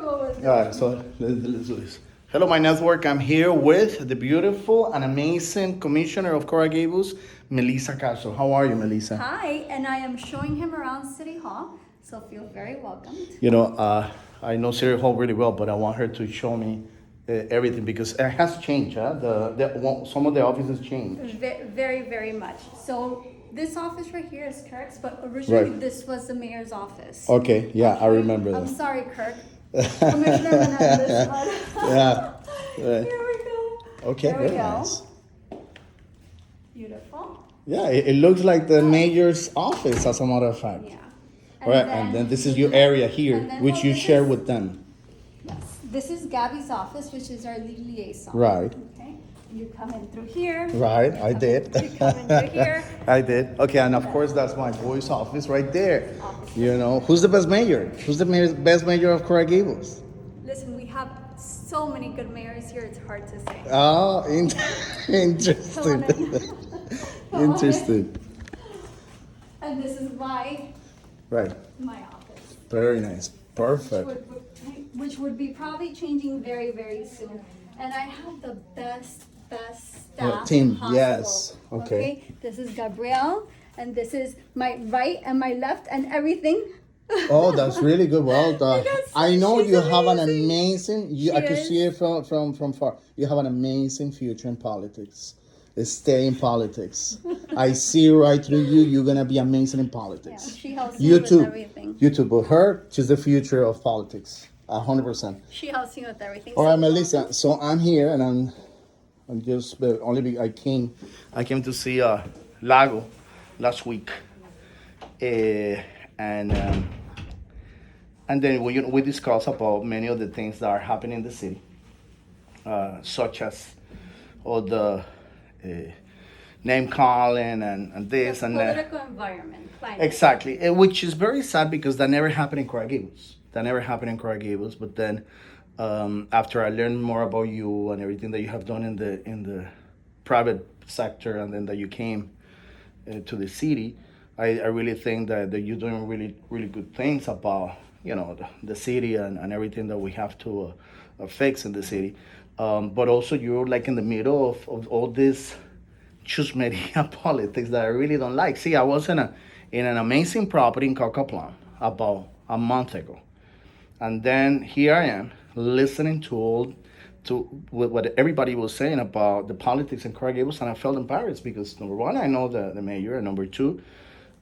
All right, so let's do this. Hello, my network. I'm here with the beautiful and amazing Commissioner of Coral Gables, Melissa Castro. How are you, Melissa? Hi, and I am showing him around City Hall, so feel very welcomed. You know, I know City Hall really well, but I want her to show me everything because it has changed. Huh? Some of the offices changed. Very, very much. So this office right here is Kirk's, but originally Right. this was the mayor's office. Okay, yeah, I remember I'm that. sorry, Kirk. Commissioner Menendez. Yeah. Right. Here we go. Okay, There we very go. nice. Beautiful. Yeah, it looks like the mayor's office, as a matter of fact. Yeah. All right, and then this is your area here, and then, which well, you this share is- with them. Yes. This is Gabby's office, which is our lead liaison. Right. Okay. You come in through here. Right, I did. You come in through here. I did. Okay, and of course that's my boy's office right there. You know, who's the best mayor? Who's the best mayor of Coral Gables? Listen, we have so many good mayors here, it's hard to say. Oh, Come interesting. on in. Come on in. Interesting. And this is my Right. office, Very nice. Perfect. which would be probably changing very, very soon. And I have the best staff team, possible. yes. Okay. This is Gabrielle, and this is my right and my left and everything. Oh, that's really good. Well done. Because I know she's you have an amazing. amazing. I She could is. see it from far. You have an amazing future in politics. Stay in politics. I see right through you. You're gonna be amazing in Yeah, politics. she helps me You with too. everything. You too. But her, she's the future of politics. 100%. She helps me with everything. All right, So- Melissa. So I'm here, and I'm just I came to see Lago last week, and then we discussed about many of the things that are happening in the city, such as all the name calling and this The and that. political environment, climate. Exactly, which is very sad because that never happened in Coral Gables. That never happened in Coral Gables. But then, after I learned more about you and everything that you have done in the private sector, and then that you came to the city, I really think that you're doing really really good things about the city and everything that we have to fix in the city. But also you're like in the middle of all this choose media politics that I really don't like. See, I was in an amazing property in Cocoplum about a month ago, and then here I am listening to what everybody was saying about the politics in Coral Gables, and I felt embarrassed because number one, I know the mayor, and number two,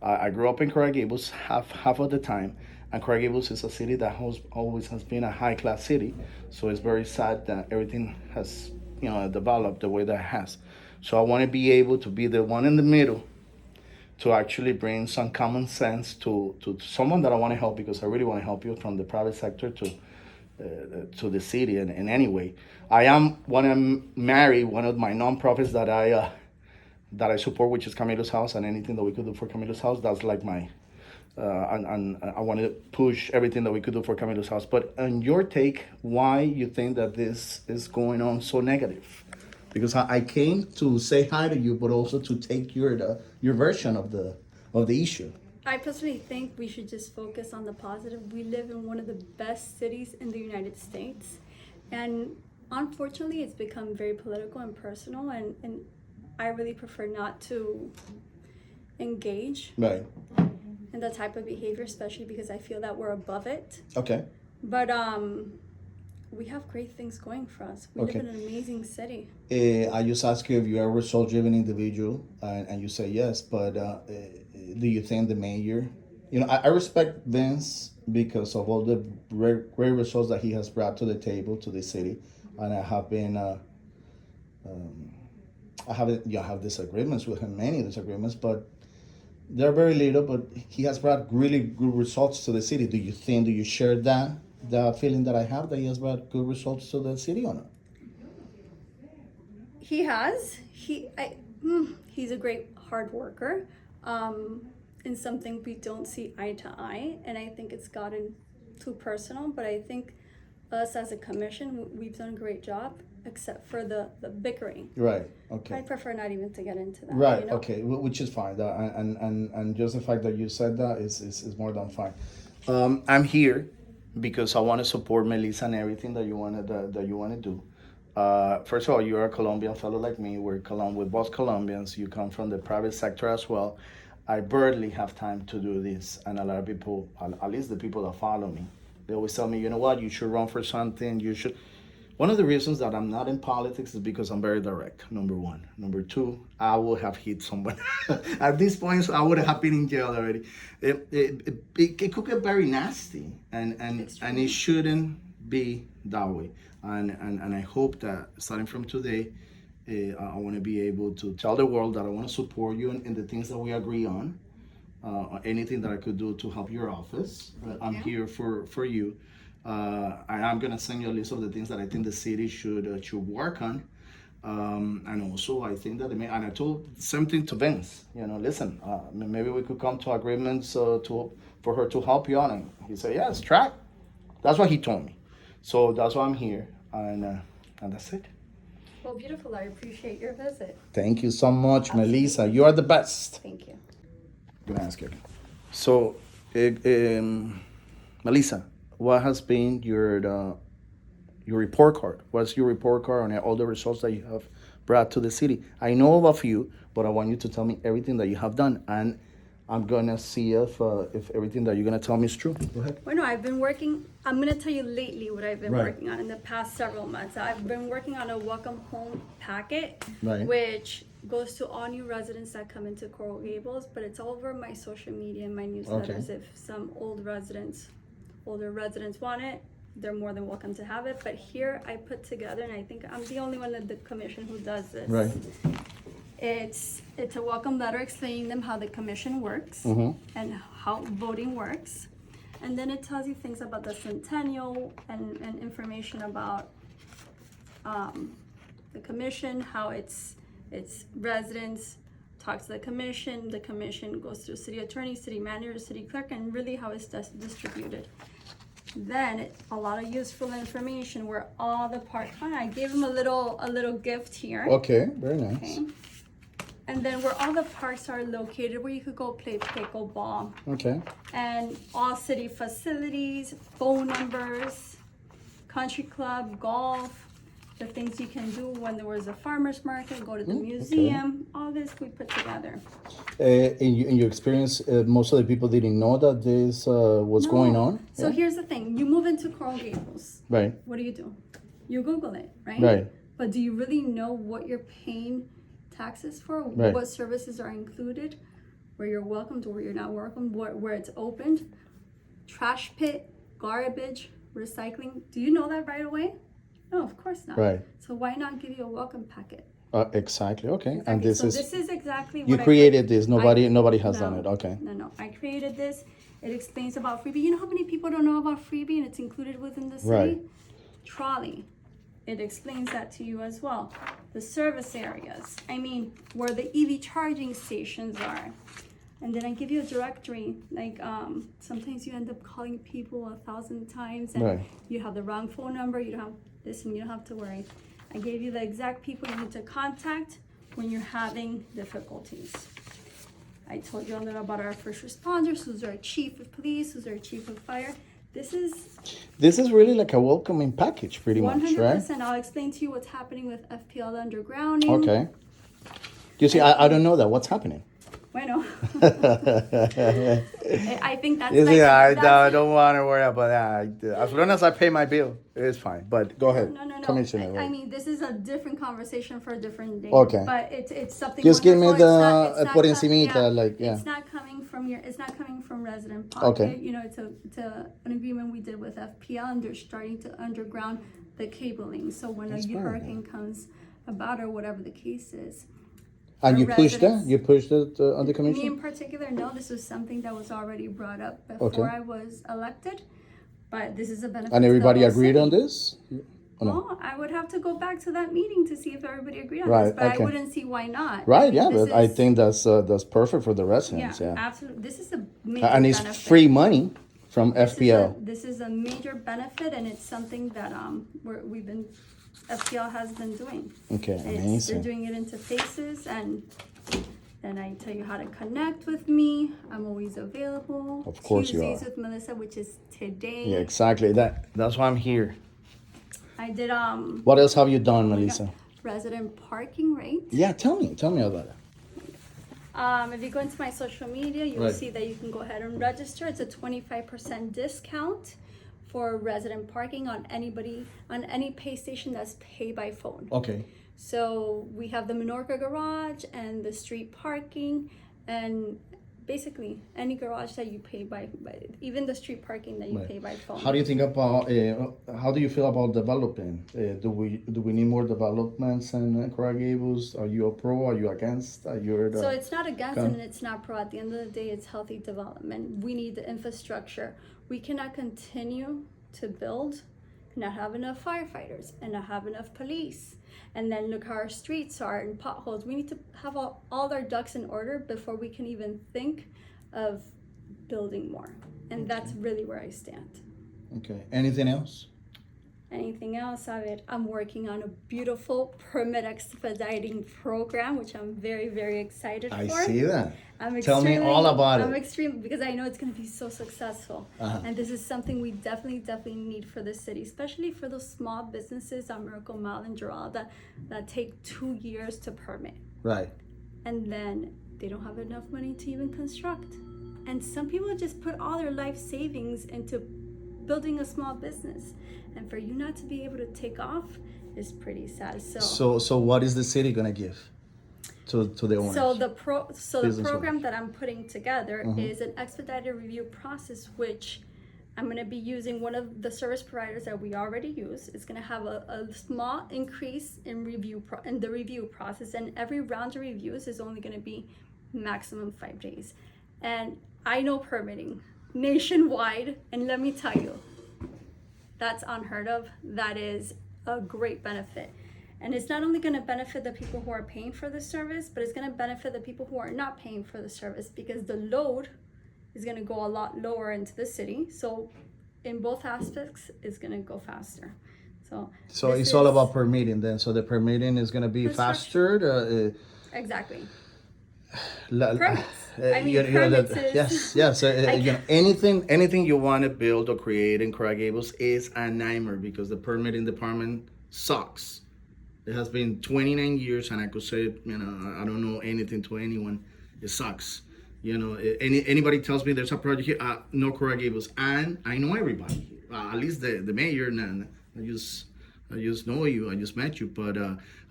I grew up in Coral Gables half of the time, and Coral Gables is a city that always has been a high class city. So it's very sad that everything has developed the way that it has. So I want to be able to be the one in the middle to actually bring some common sense to someone that I want to help, because I really want to help you from the private sector to the city in any way. I want to marry one of my nonprofits that I support, which is Camilo's House, and anything that we could do for Camilo's House, that's like my and I want to push everything that we could do for Camilo's House. But on your take, why you think that this is going on so negative? Because I came to say hi to you, but also to take your version of the issue. I personally think we should just focus on the positive. We live in one of the best cities in the United States, and unfortunately it's become very political and personal, and I really prefer not to engage Right. in that type of behavior, especially because I feel that we're above it. Okay. But we have great things going for us. We Okay. live in an amazing city. I just asked you if you are a result-driven individual, and you say yes. But do you think the mayor? I respect Vince because of all the great results that he has brought to the table, to the city, and I have been. I have disagreements with him, many disagreements, but they're very little. But he has brought really good results to the city. Do you share the feeling that I have, that he has brought good results to the city or not? He has. He's a great hard worker. In something we don't see eye to eye, and I think it's gotten too personal. But I think us as a commission, we've done a great job, except for the bickering. Right. Okay. I prefer not even to get into that. Right. You know? Okay. Which is fine. And just the fact that you said that is more than fine. I'm here because I want to support Melissa and everything that you want to do. First of all, you're a Colombian fellow like me. We're both Colombians. You come from the private sector as well. I barely have time to do this, and a lot of people, at least the people that follow me, they always tell me, you know what, you should run for something. You should. One of the reasons that I'm not in politics is because I'm very direct. Number one. Number two, I would have hit someone. At this point, I would have been in jail already. It could get very nasty, and it shouldn't be that way. And I hope that starting from today, I want to be able to tell the world that I want to support you in the things that we agree on. Anything that I could do to help your office, I'm here for you. I'm gonna send you a list of the things that I think the city should work on, and also I think that and I told something to Vince. Listen, maybe we could come to agreements for her to help you on. And he said, yes, track. That's what he told me. So that's why I'm here, and that's it. Well, beautiful. I appreciate your visit. Thank you so much, Melissa. You are the best. Thank you. I'm gonna ask you again. So, Melissa, what has been your report card? What's your report card on all the results that you have brought to the city? I know of a few, but I want you to tell me everything that you have done, and I'm gonna see if everything that you're gonna tell me is true. Go ahead. Well, no, I'm gonna tell you lately what I've been Right. working on in the past several months. I've been working on a welcome home packet, Right. which goes to all new residents that come into Coral Gables, but it's all over my social media and my newsletters. Okay. If some older residents want it, they're more than welcome to have it. But here I put together, and I think I'm the only one in the commission who does this. Right. It's a welcome letter explaining them how the commission works and how voting works. And then it tells you things about the centennial and information about the commission, how it's residents talk to the commission goes through city attorney, city manager, city clerk, and really how it's distributed. Then a lot of useful information where all the park. I gave him a little gift here. Okay, very nice. Okay. And then where all the parks are located, where you could go play pickleball. Okay. And all city facilities, phone numbers, country club, golf, the things you can do when there was a farmer's market, go to the museum, all this we put together. In your experience, most of the people didn't know that this was going on? So here's the thing, you move into Coral Gables. Right. What do? You Google it, right? Right. But do you really know what you're paying taxes for? Right. What services are included? Where you're welcomed, where you're not welcomed, where it's opened? Trash pit, garbage, recycling. Do you know that right away? No, of course not. Right. So why not give you a welcome packet? Exactly. Okay. Exactly. And this is exactly what you created this. Nobody has done it. Okay. No. I created this. It explains about freebie. You know how many people don't know about freebie and it's included within the city? Right. Trolley. It explains that to you as well. The service areas. Where the EV charging stations are. And then I give you a directory. Like sometimes you end up calling people 1,000 times and Right. you have the wrong phone number. You don't have this and you don't have to worry. I gave you the exact people you need to contact when you're having difficulties. I told you a little about our first responders, who's our chief of police, who's our chief of fire. This is really like a welcoming package, pretty 100%. much, right? I'll explain to you what's happening with FPL undergrounding. Okay. You see, I don't know that. What's happening? Bueno. I think that's don't want to worry about that. As long as I pay my bill, it's fine. But go ahead, No. Commissioner. This is a different conversation for a different day. Okay. But it's something. Just give me wonderful. the It's not por encimita, yeah. yeah. It's not coming from resident pocket. Okay. It's an agreement we did with FPL, and they're starting to underground the cabling. So when That's a very hurricane comes about or whatever the case is. And you pushed that? residents. You pushed it on the Me commission? in particular, no, this was something that was already brought up Okay. before I was elected, but this is a benefit. And to the everybody whole agreed city. on this? Or no? Well, I would have to go back to that meeting to see if everybody agreed on Right, this, but okay. I wouldn't see why not. Right, yeah, This I is- think that's perfect for the residents, Yeah, yeah. absolutely. This is a major And it's benefit. free money from This is FPL. This is a major benefit, and it's something that FPL has been doing. Okay, They're amazing. doing it into phases, and and I tell you how to connect with me. I'm always available. Of course you Tuesdays are. with Melissa, which is today. Yeah, exactly. That's why I'm here. I did What else have you done, Melissa? resident parking rate. Yeah, tell me about it. If you go into my social media, you'll Right. see that you can go ahead and register. It's a 25% discount for resident parking on any pay station that's pay by phone. Okay. So we have the Menorca garage and the street parking, and basically any garage that you pay by even the street parking that you Right. pay by phone. How do you think about? How do you feel about developing? Do we need more developments in Coral Gables? Are you a pro? Are you against? So it's not against Okay. and it's not pro. At the end of the day, it's healthy development. We need the infrastructure. We cannot continue to build, not have enough firefighters and not have enough police. And then look how our streets are and potholes. We need to have all our ducks in order before we can even think of building more. And that's really where I stand. Okay. Anything else? Anything else? I'm working on a beautiful permit expediting program, which I'm very, very excited for. I see that. I'm Tell me all about I'm it. extreme because I know it's going to be so successful. Uh-huh. And this is something we definitely need for the city, especially for those small businesses on Miracle Mile and Doral that take 2 years to permit. Right. And then they don't have enough money to even construct. And some people just put all their life savings into building a small business. And for you not to be able to take off is pretty sad. So what is the city gonna give to the owners? So the Business program owners. that I'm putting together is an expedited review process, which I'm going to be using one of the service providers that we already use. It's going to have a small increase in the review process, and every round of reviews is only going to be maximum 5 days. And I know permitting nationwide, and let me tell you, that's unheard of. That is a great benefit. And it's not only going to benefit the people who are paying for the service, but it's going to benefit the people who are not paying for the service, because the load is going to go a lot lower into the city. So in both aspects, it's going to go faster. So it's all about permitting then. So the permitting is going to be faster. Exactly. Permits. Permits is... Yes. Anything you want to build or create in Coral Gables is a nightmare because the permitting department sucks. It has been 29 years, and I could say, I don't know anything to anyone. It sucks. Anybody tells me there's a project here, no Coral Gables, and I know everybody here. At least the mayor, and I just know you. I just met you, but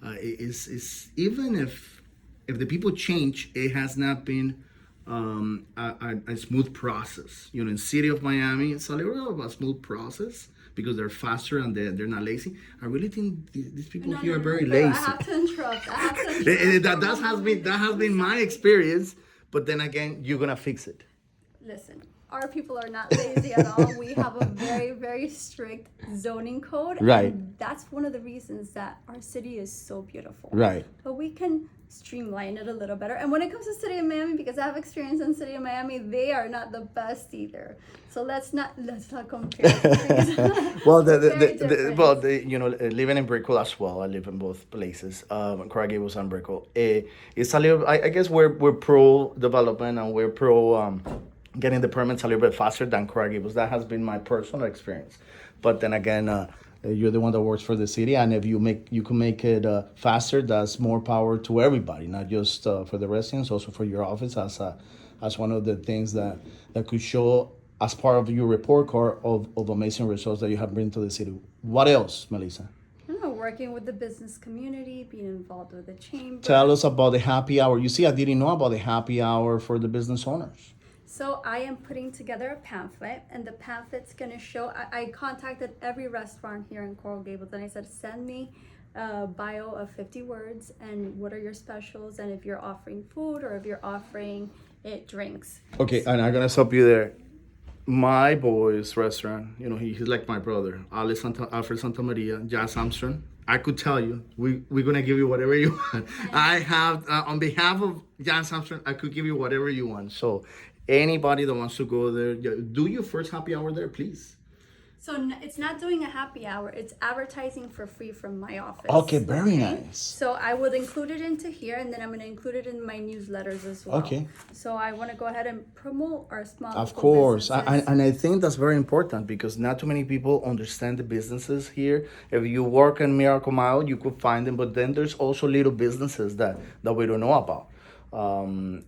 it's even if the people change, it has not been a smooth process. In city of Miami, it's a little of a smooth process because they're faster and they're not lazy. I really think these people here are very lazy. I have to interrupt. That has been my experience. But then again, you're gonna fix it. Listen, our people are not lazy at all. We have a very, very strict zoning code. Right. And that's one of the reasons that our city is so beautiful. Right. But we can streamline it a little better. And when it comes to City of Miami, because I have experience in City of Miami, they are not the best either. So let's not compare. Well, living in Brickell as well. I live in both places, Coral Gables and Brickell. It's a little. I guess we're pro development and we're pro getting the permits a little bit faster than Coral Gables. That has been my personal experience. But then again, you're the one that works for the city, and if you can make it faster, that's more power to everybody, not just for the residents, also for your office as one of the things that could show as part of your report card of amazing results that you have bring to the city. What else, Melissa? I don't know, working with the business community, being involved with the chamber. Tell us about the happy hour. You see, I didn't know about the happy hour for the business owners. So I am putting together a pamphlet, and the pamphlet's going to show, I contacted every restaurant here in Coral Gables, and I said, send me a bio of 50 words, and what are your specials, and if you're offering food, or if you're offering drinks. Okay, and I'm going to stop you there. My boy's restaurant, he's like my brother, Alfred Santa Maria, Jazz Armstrong. I could tell you, we're going to give you whatever you want. I have, on behalf of Jazz Armstrong, I could give you whatever you want. So anybody that wants to go there, do your first happy hour there, please. So it's not doing a happy hour. It's advertising for free from my office. Okay, very nice. So I would include it into here, and then I'm going to include it in my newsletters as well. Okay. So I want to go ahead and promote our small Of local course, businesses. and I think that's very important because not too many people understand the businesses here. If you work in Miracle Mile, you could find them, but then there's also little businesses that we don't know about. And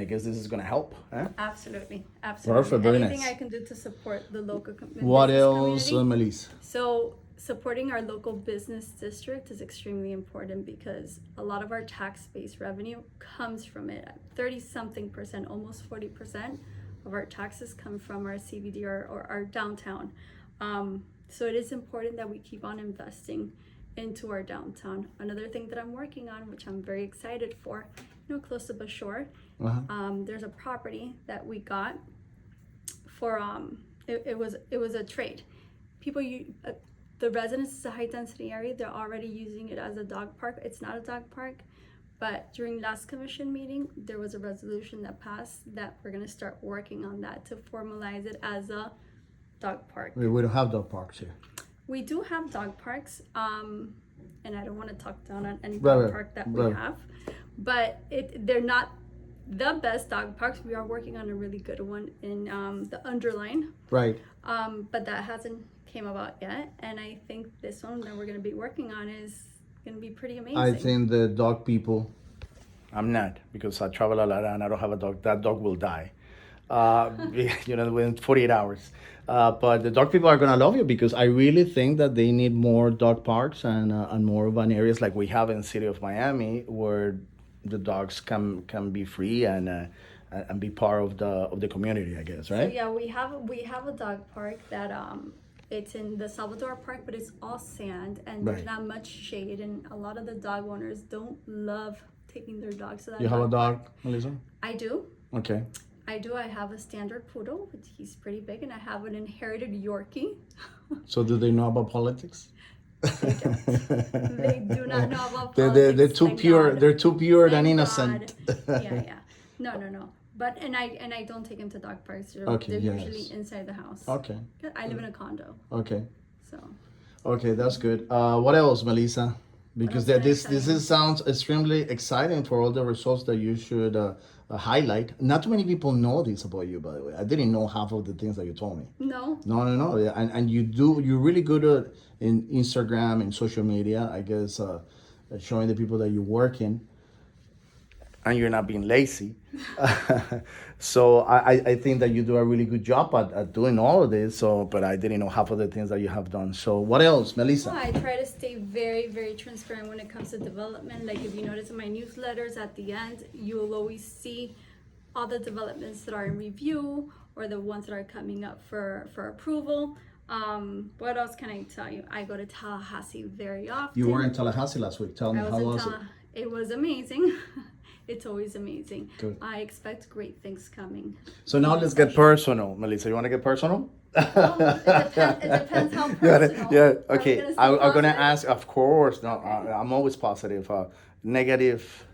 I guess this is gonna help. Eh? Absolutely, absolutely. Perfect, very Anything nice. I can do to support the local What business else, community. Melissa? So supporting our local business district is extremely important because a lot of our tax-based revenue comes from it. 30-something%, almost 40% of our taxes come from our CBD or our downtown. So it is important that we keep on investing into our downtown. Another thing that I'm working on, which I'm very excited for, close to Bashore, there's a property that we got for it was a trade. People the residents, is a high density area, they're already using it as a dog park. It's not a dog park, but during last commission meeting there was a resolution that passed that we're going to start working on that to formalize it as a dog park. We don't have dog parks here. We do have dog parks, and I don't want to talk down on any dog park that we have, but they're not the best dog parks. We are working on a really good one in the Underline, Right. but that hasn't came about yet, and I think this one that we're going to be working on is going to be pretty amazing. I think the dog people. I'm not, because I travel a lot and I don't have a dog. That dog will die. Within 48 hours. But the dog people are gonna love you because I really think that they need more dog parks and more urban areas like we have in the city of Miami, where the dogs can be free and be part of the community, I guess, right? So yeah, we have a dog park that it's in the Salvador Park, but it's all sand and there's not much shade, and a lot of the dog owners don't love taking their dogs to that. You have a dog, Melissa? I do. Okay. I do. I have a standard poodle, but he's pretty big, and I have an inherited Yorkie. So do they know about politics? They don't. They do not know about politics. They're too pure. God. They're too pure Thank and innocent. Yeah. No. But and I don't take him to dog parks. They're usually inside the house. Okay. I live in a condo. Okay. So. Okay, that's good. What else, Melissa? Because this sounds extremely exciting for all the results that you should highlight. Not too many people know this about you, by the way. I didn't know half of the things that you told me. No. No. Yeah, and you're really good at in Instagram and social media, I guess, showing the people that you're working. And you're not being lazy. So I think that you do a really good job at doing all of this. But I didn't know half of the things that you have done. So what else, Melissa? Well, I try to stay very, very transparent when it comes to development. Like if you notice in my newsletters at the end, you will always see all the developments that are in review or the ones that are coming up for approval. What else can I tell you? I go to Tallahassee very often. You were in Tallahassee last week. Tell me, how was it? It was amazing. It's always amazing. Good. I expect great things coming. So now let's get personal. Melissa, you want to get personal? It depends how personal. Yeah. Okay. I'm going to ask, of course. No, I'm always positive. Negative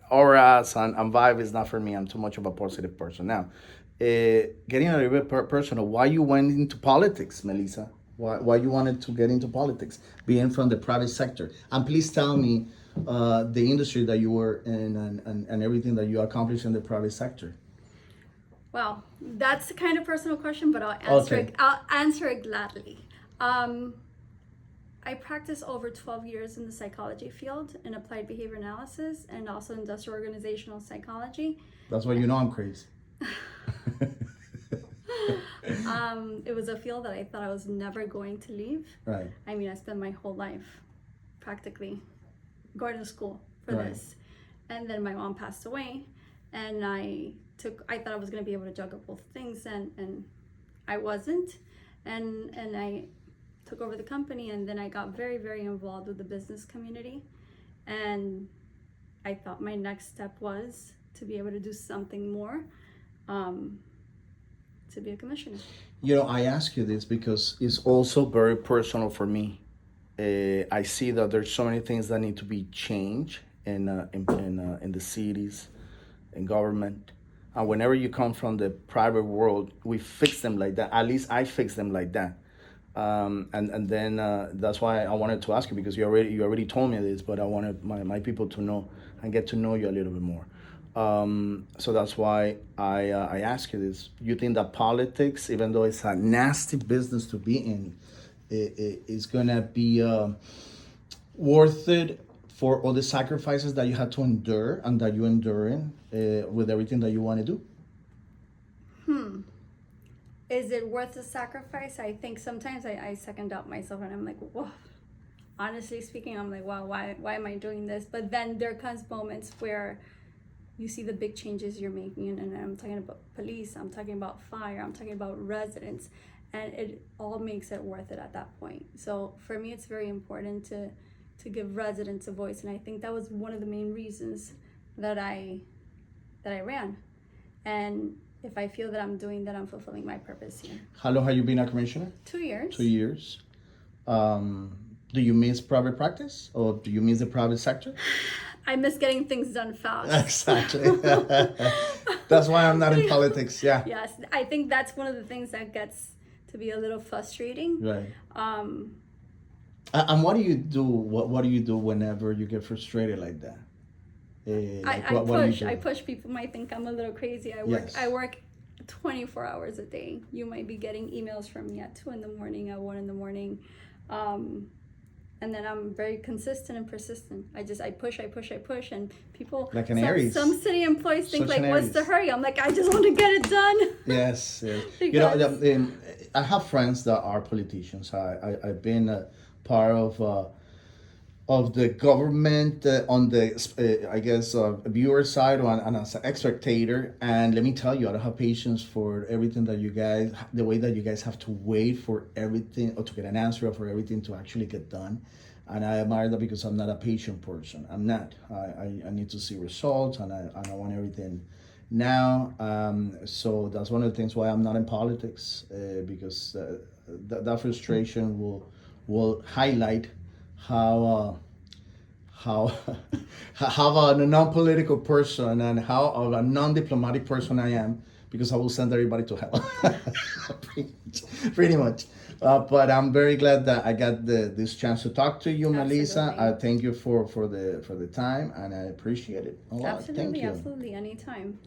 auras and vibe is not for me. I'm too much of a positive person. Now, getting a little bit personal, why you went into politics, Melissa? Why you wanted to get into politics, being from the private sector? And please tell me the industry that you were in and everything that you accomplished in the private sector. Wow, that's a kind of personal question, but I'll answer it gladly. I practiced over 12 years in the psychology field in applied behavior analysis and also industrial organizational psychology. That's why you know I'm crazy. It was a field that I thought I was never going to leave. Right. I mean, I spent my whole life practically going to school for this. And then my mom passed away, and I thought I was going to be able to juggle both things, and I wasn't. And I took over the company, and then I got very, very involved with the business community. And I thought my next step was to be able to do something more, to be a commissioner. I ask you this because it's also very personal for me. I see that there's so many things that need to be changed in the cities, in government. And whenever you come from the private world, we fix them like that. At least I fix them like that. And then that's why I wanted to ask you, because you already told me this, but I wanted my people to know and get to know you a little bit more. So that's why I ask you this. You think that politics, even though it's a nasty business to be in, is gonna be worth it for all the sacrifices that you had to endure and that you enduring with everything that you want to do? Is it worth the sacrifice? I think sometimes I second doubt myself and I'm like, whoa. Honestly speaking, I'm like, wow, why am I doing this? But then there comes moments where you see the big changes you're making, and I'm talking about police, I'm talking about fire, I'm talking about residents, and it all makes it worth it at that point. So for me, it's very important to give residents a voice, and I think that was one of the main reasons that I ran. And if I feel that I'm doing that, I'm fulfilling my purpose here. How long have you been a commissioner? 2 years. 2 years. Do you miss private practice, or do you miss the private sector? I miss getting things done fast. Exactly. That's why I'm not in politics. Yeah. Yes, I think that's one of the things that gets to be a little frustrating. Right. And what do you do? What do you do whenever you get frustrated like that? I push. People might think I'm a little crazy. Yes. I work 24 hours a day. You might be getting emails from me at 2 in the morning, at 1 in the morning. And then I'm very consistent and persistent. I push, and people, like an Aries. Some city employees think, Such like, an what's Aries. the hurry? I'm like, I just want to get it done. Yes, yes. Because- I have friends that are politicians. I've been part of the government on the I guess viewer side, and as a spectator. And let me tell you, I don't have patience for everything that you guys, the way that you guys have to wait for everything, or to get an answer for everything to actually get done. And I admire that, because I'm not a patient person. I'm not. I need to see results, and I want everything now. So that's one of the things why I'm not in politics, because that frustration will highlight how how a non-political person and how of a non-diplomatic person I am, because I will send everybody to hell. Pretty much. But I'm very glad that I got this chance to talk to you, Melissa. Absolutely. Thank you for the time, and I appreciate it a lot. Thank Absolutely, you. absolutely, anytime.